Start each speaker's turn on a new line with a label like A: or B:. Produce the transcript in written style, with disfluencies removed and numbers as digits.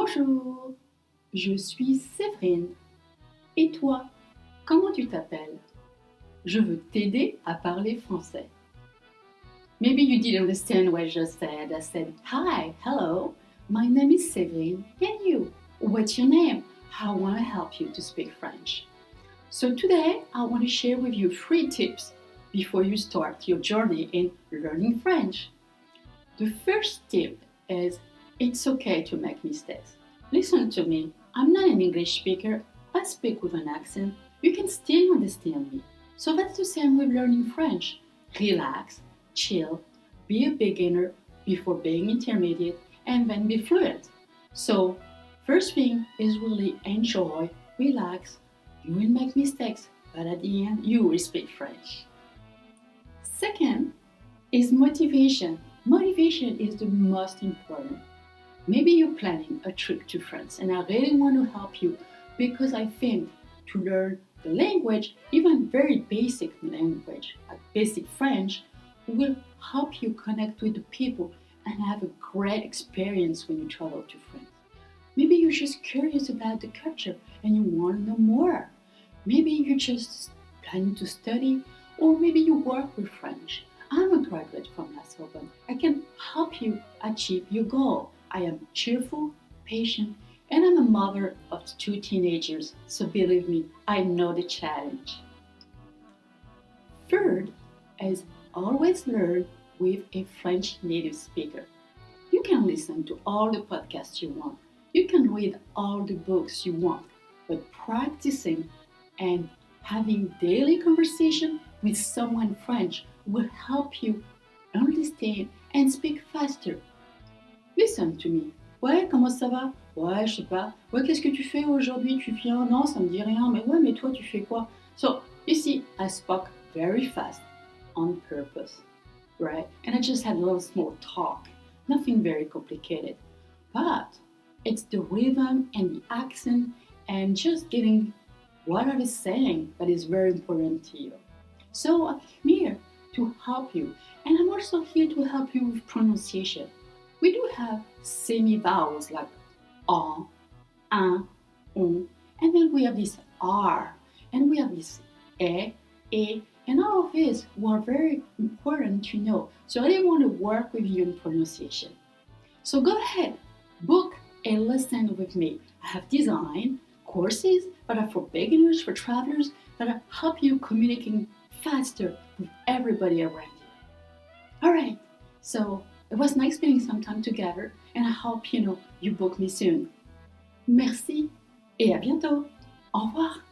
A: Bonjour, je suis Séverine. Et toi, comment tu t'appelles? Je veux t'aider à parler français. Maybe you didn't understand what I just said. I said, hi, hello, my name is Séverine. And you? What's your name? I want to help you to speak French. So today, I want to share with you 3 tips before you start your journey in learning French. The first tip is it's okay to make mistakes. Listen to me. I'm not an English speaker. I speak with an accent. You can still understand me. So that's the same with learning French. Relax, chill, be a beginner before being intermediate, and then be fluent. So, first thing is really enjoy, relax. You will make mistakes, but at the end, you will speak French. Second is motivation. Motivation is the most important. Maybe you're planning a trip to France, and I really want to help you because I think to learn the language, even very basic language, like basic French, will help you connect with the people and have a great experience when you travel to France. Maybe you're just curious about the culture and you want to know more. Maybe you're just planning to study, or maybe you work with French. I'm a graduate from La Sorbonne. I can help you achieve your goal. I am cheerful, patient, and I'm a mother of 2 teenagers, so believe me, I know the challenge. Third is always learn with a French native speaker. You can listen to all the podcasts you want. You can read all the books you want, but practicing and having daily conversation with someone French will help you understand and speak faster. Listen to me. Ouais, comment ça va? Ouais, je sais pas. Ouais, qu'est-ce que tu fais aujourd'hui? Tu viens? Non, ça me dit rien. Mais ouais, mais toi, tu fais quoi? So, you see, I spoke very fast on purpose, right? And I just had a little small talk. Nothing very complicated. But it's the rhythm and the accent and just getting what I was saying that is very important to you. So I'm here to help you. And I'm also here to help you with pronunciation. We do have semi-vowels like on, un, on, and then we have this R, and we have this e, and all of these were very important to know. So I want to work with you in pronunciation. So go ahead, book a lesson with me. I have designed courses that are for beginners, for travelers, that help you communicating faster with everybody around you. All right, so it was nice spending some time together, and I hope you book me soon. Merci et à bientôt. Au revoir.